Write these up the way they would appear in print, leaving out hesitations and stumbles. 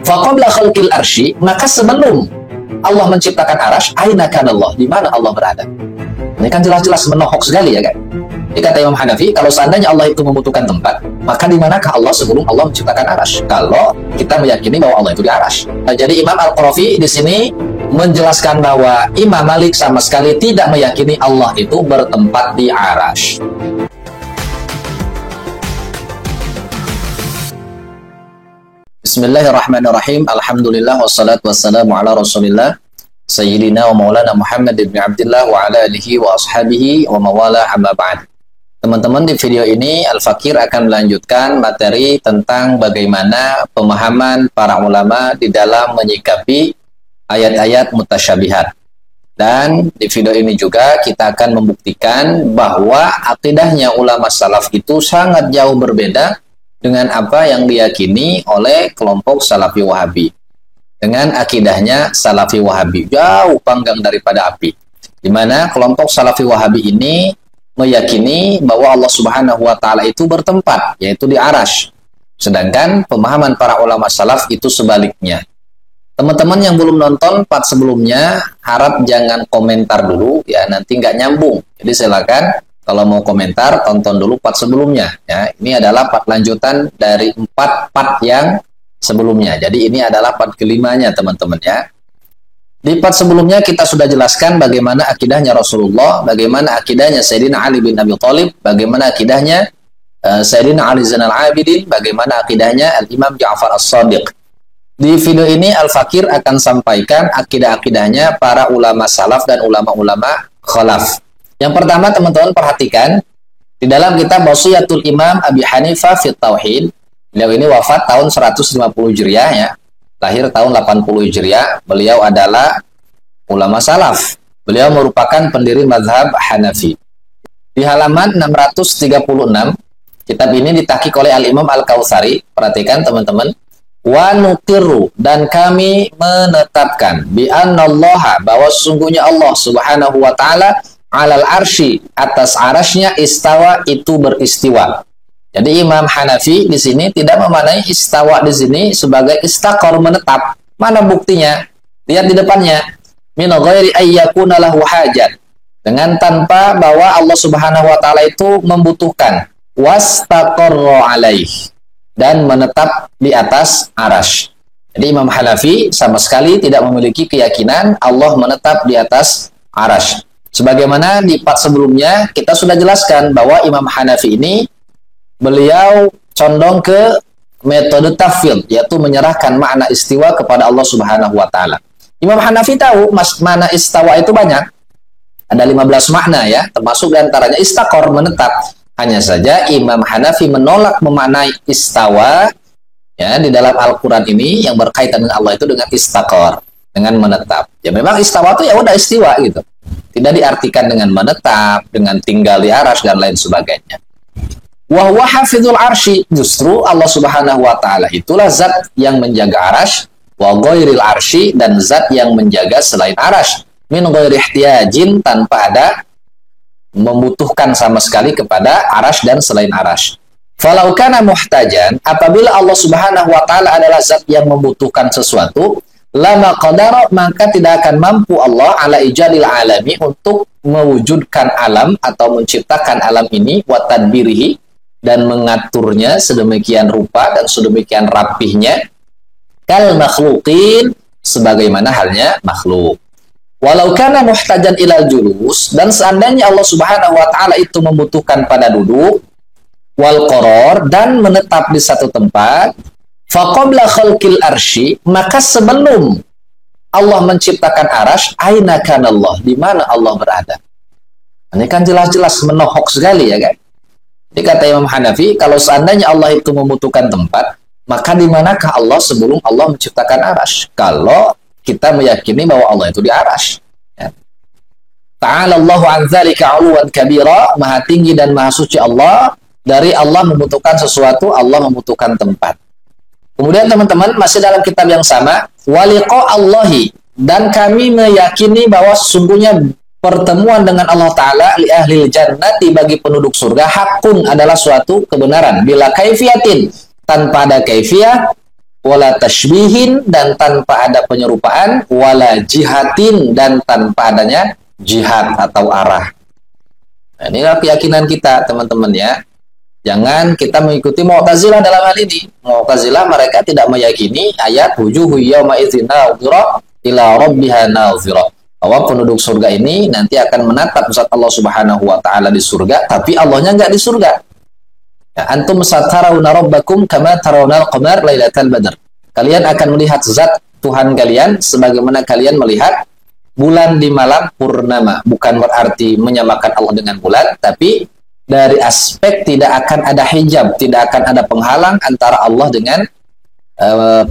Faqabla khalqil arsy, maka sebelum Allah menciptakan arash, aina kana Allah, di mana Allah berada. Ini kan jelas-jelas menohok sekali ya kan. Jadi kata Imam Hanafi, kalau seandainya Allah itu membutuhkan tempat, maka di manakah Allah sebelum Allah menciptakan arash? Kalau kita meyakini bahwa Allah itu di arash. Nah, jadi Imam Al-Qarafi di sini menjelaskan bahwa Imam Malik sama sekali tidak meyakini Allah itu bertempat di arash. Bismillahirrahmanirrahim. Alhamdulillah wassalatu wassalamu ala Rasulillah Sayyidina wa maulana Muhammad ibn Abdullah wa ala alihi wa ashabihi wa mawala amma ba'd. Teman-teman, di video ini Al-Fakir akan melanjutkan materi tentang bagaimana pemahaman para ulama di dalam menyikapi ayat-ayat mutasyabihat. Dan di video ini juga kita akan membuktikan bahwa akidahnya ulama salaf itu sangat jauh berbeda dengan apa yang diyakini oleh kelompok Salafi Wahabi. Dengan akidahnya Salafi Wahabi jauh panggang daripada api, di mana kelompok Salafi Wahabi ini meyakini bahwa Allah Subhanahu wa Ta'ala itu bertempat, yaitu di arash. Sedangkan pemahaman para ulama salaf itu sebaliknya. Teman-teman yang belum nonton part sebelumnya, harap jangan komentar dulu ya, nanti nggak nyambung. Jadi silakan kalau mau komentar, tonton dulu part sebelumnya. Ya, ini adalah part lanjutan dari 4 part yang sebelumnya. Jadi ini adalah part kelimanya, teman-teman ya. Di part sebelumnya kita sudah jelaskan bagaimana akidahnya Rasulullah, bagaimana akidahnya Sayyidina Ali bin Abi Thalib, bagaimana akidahnya Sayyidina Ali Zainal Abidin, bagaimana akidahnya Al-Imam Ja'far As-Shadiq. Di video ini Al-Fakir akan sampaikan akidah-akidahnya para ulama salaf dan ulama-ulama khalaf. Yang pertama, teman-teman perhatikan di dalam kitab Wasiyatul Imam Abi Hanifah fi Tauhid. Beliau ini wafat tahun 150 Hijriah ya. Lahir tahun 80 Hijriah. Beliau adalah ulama salaf. Beliau merupakan pendiri mazhab Hanafi. Di halaman 636, kitab ini ditahqiq oleh Al-Imam Al-Kautsari. Perhatikan teman-teman. Wa nutiru, dan kami menetapkan bi annallaha, bahwa sesungguhnya Allah Subhanahu wa Ta'ala alal arsy, atas arasnya, istawa, itu beristiwa. Jadi Imam Hanafi di sini tidak memaknai istawa di sini sebagai istaqor, menetap. Mana buktinya? Lihat di depannya. Min ghairi ayyakuna lahu hajat. Dengan tanpa bahwa Allah Subhanahu wa Ta'ala itu membutuhkan. Wastaqarra alaih, dan menetap di atas arash. Jadi Imam Hanafi sama sekali tidak memiliki keyakinan Allah menetap di atas arash. Sebagaimana di part sebelumnya kita sudah jelaskan bahwa Imam Hanafi ini beliau condong ke metode tafwid, yaitu menyerahkan makna istiwa kepada Allah Subhanahu wa Ta'ala. Imam Hanafi tahu makna istawa itu banyak. Ada 15 makna ya, termasuk diantaranya istaqor, menetap. Hanya saja Imam Hanafi menolak memaknai istawa ya di dalam Al-Qur'an ini yang berkaitan dengan Allah itu dengan istaqor, dengan menetap. Ya memang istawa itu ya udah istiwa gitu. Tidak diartikan dengan menetap, dengan tinggal di arash dan lain sebagainya. Wa huwa hafizul arsy, justru Allah Subhanahu wa Ta'ala itulah zat yang menjaga arash, wa ghairil arsy, dan zat yang menjaga selain arash, min ghairi ihtiyajin, tanpa ada membutuhkan sama sekali kepada arash dan selain arash. Falau kana muhtajan, apabila Allah Subhanahu wa Ta'ala adalah zat yang membutuhkan sesuatu, lama qadara, maka tidak akan mampu Allah ala ijadil alami, untuk mewujudkan alam atau menciptakan alam ini, wa tadbirihi, dan mengaturnya sedemikian rupa dan sedemikian rapihnya, kal makhluqin, sebagaimana halnya makhluk. Walau kana muhtajan ilal julus, dan seandainya Allah Subhanahu wa Ta'ala itu membutuhkan pada duduk, wal qaror, dan menetap di satu tempat, faqabla khalqil arsy, maka sebelum Allah menciptakan arash, aina kana Allah, di mana Allah berada. Ini kan jelas-jelas menohok sekali ya kan. Jadi kata Imam Hanafi, kalau seandainya Allah itu membutuhkan tempat, maka di manakah Allah sebelum Allah menciptakan arash? Kalau kita meyakini bahwa Allah itu di arash. Ya. Ta'ala Allahu an dzalika 'uluwan kabira, maha tinggi dan maha suci Allah dari Allah membutuhkan sesuatu, Allah membutuhkan tempat. Kemudian teman-teman, masih dalam kitab yang sama, waliqa Allahi, dan kami meyakini bahwa sesungguhnya pertemuan dengan Allah Ta'ala li ahli jannati, bagi penduduk surga, hakun, adalah suatu kebenaran, bila kaifiatin, tanpa ada kaifiyah, wala tashbihin, dan tanpa ada penyerupaan, wala jihatin, dan tanpa adanya jihad atau arah. Nah, inilah keyakinan kita, teman-teman ya. Jangan kita mengikuti Mu'tazilah dalam hal ini. Mu'tazilah mereka tidak meyakini ayat wujuhu yauma idzin nadhira ila rabbiha nadhira. Bahwa penduduk surga ini nanti akan menatap zat Allah Subhanahu wa taala di surga, tapi Allahnya enggak di surga. Ya, antum satarawna rabbakum kama tarawna al-qamar lailatal badr. Kalian akan melihat zat Tuhan kalian sebagaimana kalian melihat bulan di malam purnama. Bukan berarti menyamakan Allah dengan bulan, tapi dari aspek tidak akan ada hijab, tidak akan ada penghalang antara Allah dengan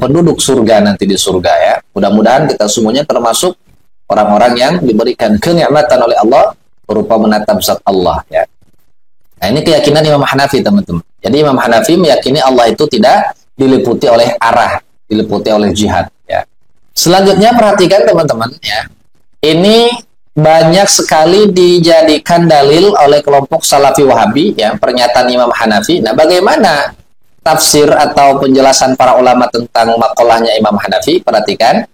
penduduk surga nanti di surga ya. Mudah-mudahan kita semuanya termasuk orang-orang yang diberikan kenikmatan oleh Allah berupa menatap zat Allah ya. Nah, ini keyakinan Imam Hanafi, teman-teman. Jadi Imam Hanafi meyakini Allah itu tidak diliputi oleh arah, diliputi oleh jihad ya. Selanjutnya perhatikan teman-teman ya. Ini banyak sekali dijadikan dalil oleh kelompok Salafi Wahabi ya, pernyataan Imam Hanafi. Nah, bagaimana tafsir atau penjelasan para ulama tentang makolahnya Imam Hanafi? Perhatikan.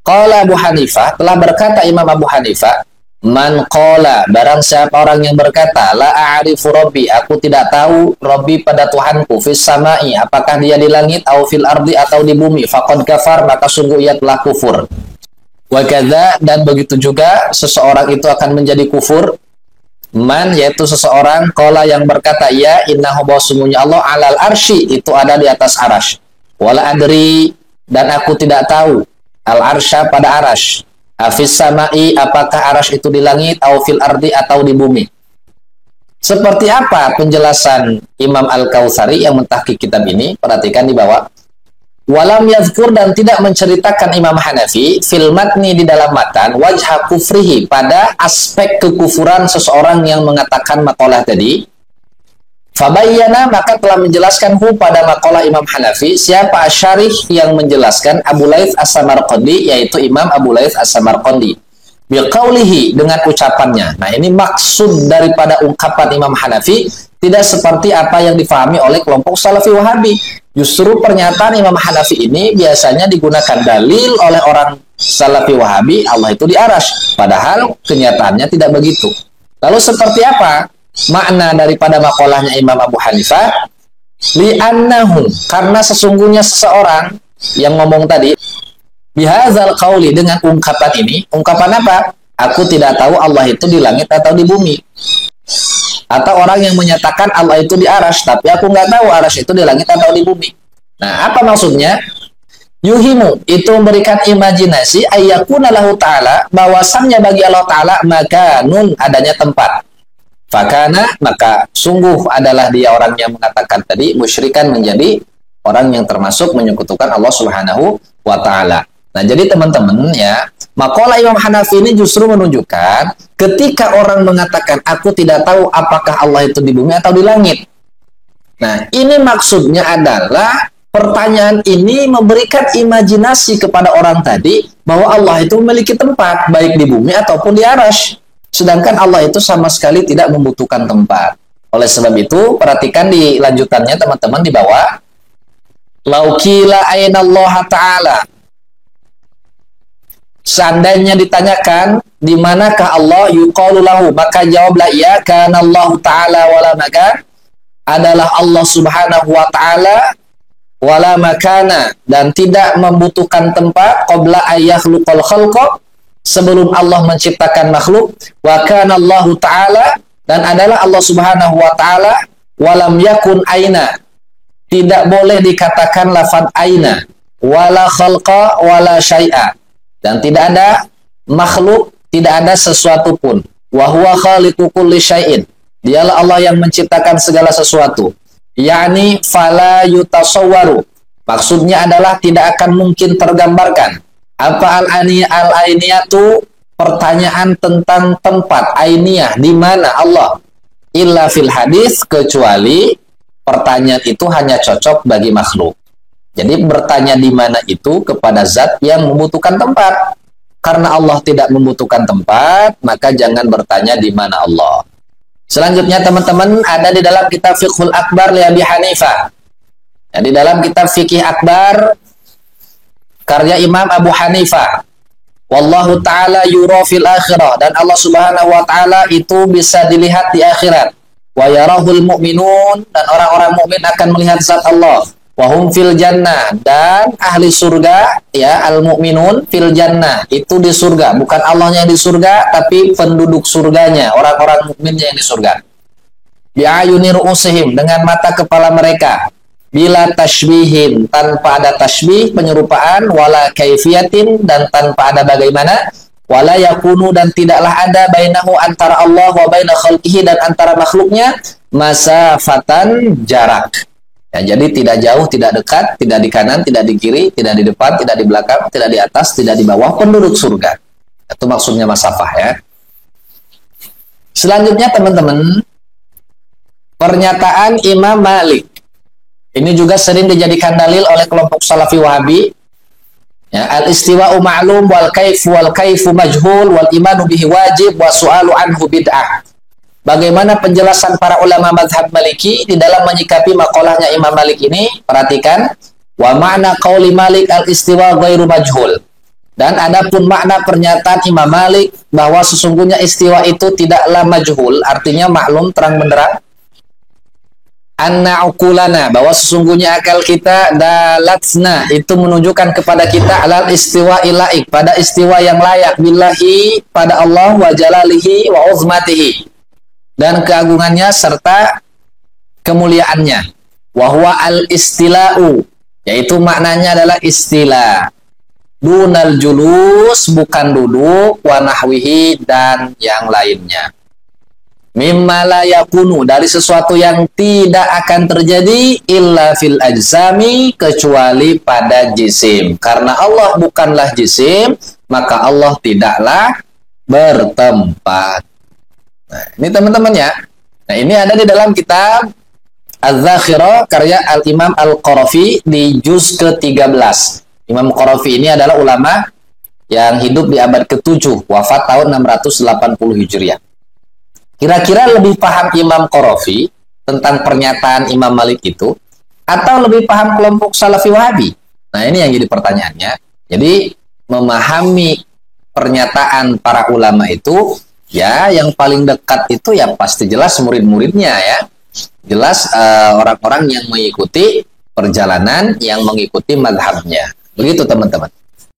Qala Abu Hanifah, telah berkata Imam Abu Hanifah, man qala, barang siapa orang yang berkata, la a'rifu rabbi, aku tidak tahu rabbi pada Tuhanku, fis sama'i, apakah dia di langit, au fil ardi, atau di bumi, faqad kafar, maka sungguh ia telah kufur. Wa kadza, dan begitu juga seseorang itu akan menjadi kufur. Man, yaitu seseorang qala yang berkata, ya innahu, bahwa sungguhnya Allah alal arsy, itu ada di atas arash. Wala adri, dan aku tidak tahu al-arsya pada arash. Afis sama'i, apakah arash itu di langit, au fil ardi, atau di bumi. Seperti apa penjelasan Imam Al-Kautsari yang mentahqiq kitab ini? Perhatikan di bawah. Walam yazkur, dan tidak menceritakan Imam Hanafi fil matni, di dalam matan, wajha kufrihi, pada aspek kekufuran seseorang yang mengatakan maqalah tadi. Fabayyana, maka telah menjelaskan pada maqalah Imam Hanafi siapa asyarih yang menjelaskan, Abu Laits As-Samarqandi, yaitu Imam Abu Laits As-Samarqandi, biqaulihi, dengan ucapannya. Nah, ini maksud daripada ungkapan Imam Hanafi tidak seperti apa yang difahami oleh kelompok Salafi Wahabi. Justru pernyataan Imam Hanafi ini biasanya digunakan dalil oleh orang Salafi Wahabi, Allah itu di arash, padahal kenyataannya tidak begitu. Lalu seperti apa makna daripada makolahnya Imam Abu Hanifah? Li'annahu, karena sesungguhnya seseorang yang ngomong tadi, bihazal qauli, dengan ungkapan ini. Ungkapan apa? Aku tidak tahu Allah itu di langit atau di bumi. Atau orang yang menyatakan Allah itu di arash, tapi aku nggak tahu arash itu di langit atau di bumi. Nah, apa maksudnya? Yuhimu, itu memberikan imajinasi, ayyakuna lahu ta'ala, bahwasannya bagi Allah Ta'ala makanun, adanya tempat. Fakana, maka sungguh adalah dia orang yang mengatakan tadi musyrikan, menjadi orang yang termasuk menyekutukan Allah Subhanahu wa taala. Nah, jadi teman-teman ya, maqalah Imam Hanafi ini justru menunjukkan ketika orang mengatakan aku tidak tahu apakah Allah itu di bumi atau di langit. Nah, ini maksudnya adalah pertanyaan ini memberikan imajinasi kepada orang tadi bahwa Allah itu memiliki tempat baik di bumi ataupun di arash. Sedangkan Allah itu sama sekali tidak membutuhkan tempat. Oleh sebab itu, perhatikan di lanjutannya teman-teman di bawah. Laukila aina Allah Ta'ala. Seandainya ditanyakan di manakah Allah, yuqalu lahu, maka jawablah ia, kana Allah Ta'ala wala makan, adalah Allah Subhanahu wa taala, wala makana, dan tidak membutuhkan tempat, qabla ayyakhluqal khalqa, sebelum Allah menciptakan makhluk, wa kana Allah Ta'ala, dan adalah Allah Subhanahu wa taala, walam yakun aina, tidak boleh dikatakan lafaz aina, wala khalqa wala syai'a, dan tidak ada makhluk, tidak ada sesuatu pun. Wa huwa khaliqu kulli syai'in, dialah Allah yang menciptakan segala sesuatu. Yani fala yutasawwaru, maksudnya adalah tidak akan mungkin tergambarkan. Apa al-ainiyatu, pertanyaan tentang tempat ainiyah, di mana Allah, illa fil hadis, kecuali pertanyaan itu hanya cocok bagi makhluk. Jadi bertanya di mana itu kepada zat yang membutuhkan tempat. Karena Allah tidak membutuhkan tempat, maka jangan bertanya di mana Allah. Selanjutnya teman-teman, ada di dalam kitab Fiqhul Akbar li Abi Hanifah. Ya, di dalam kitab Fikih Akbar karya Imam Abu Hanifah. Wallahu ta'ala yura fil akhirah, dan Allah Subhanahu wa taala itu bisa dilihat di akhirat. Wa yarahul mu'minun, dan orang-orang mukmin akan melihat zat Allah. Wa hum fil jannah, dan ahli surga ya al mu'minun fil jannah, itu di surga, bukan Allahnya di surga tapi penduduk surganya, orang-orang mukminnya yang di surga. Bi ayuni ru'usihim, dengan mata kepala mereka. Bila tashbihin, tanpa ada tashbih penyerupaan, wala kaifiyatin, dan tanpa ada bagaimana, wala yakunu, dan tidaklah ada bainahu, antara Allah wa baina khalqihi, dan antara makhluknya, masafatan, jarak. Ya, jadi tidak jauh, tidak dekat, tidak di kanan, tidak di kiri, tidak di depan, tidak di belakang, tidak di atas, tidak di bawah, penduduk surga. Itu maksudnya masafah ya. Selanjutnya teman-teman, pernyataan Imam Malik. Ini juga sering dijadikan dalil oleh kelompok Salafi Wahabi. Ya, al-istiwa'u ma'lum wal kaifu majhul wal imanu bihi wajib wa su'alu anhu bid'ah. Bagaimana penjelasan para ulama mazhab Maliki di dalam menyikapi makolahnya Imam Malik ini? Perhatikan, wa ma'na qauli Malik al-istiwa ghairu majhul. Dan adapun makna pernyataan Imam Malik bahwa sesungguhnya istiwa itu tidaklah majhul, artinya maklum terang benderang. Anna ukulana, bahwa sesungguhnya akal kita, dalatsna, itu menunjukkan kepada kita alal istiwa ilaik, pada istiwa yang layak, billahi, pada Allah, wa jalalihi wa uzmatihi, dan keagungannya serta kemuliaannya. Wa huwa al istila'u, yaitu maknanya adalah istilah. Dunal julus, bukan duduk, wa nahwihi, dan yang lainnya. Mimma la yakunu, dari sesuatu yang tidak akan terjadi, illa fil ajsami, kecuali pada jisim. Karena Allah bukanlah jisim, maka Allah tidaklah bertempat. Nah, ini teman-teman ya. Nah, ini ada di dalam kitab Az-Zakhirah karya Al-Imam Al-Qarafi di juz ke-13. Imam Qarafi ini adalah ulama yang hidup di abad ke-7, wafat tahun 680 Hijriah. Kira-kira lebih paham Imam Qarafi tentang pernyataan Imam Malik itu, atau lebih paham kelompok Salafi Wahabi? Nah, ini yang jadi pertanyaannya. Jadi, memahami pernyataan para ulama itu, ya, yang paling dekat itu ya pasti jelas murid-muridnya ya. Jelas orang-orang yang mengikuti perjalanan, yang mengikuti mazhabnya. Begitu teman-teman.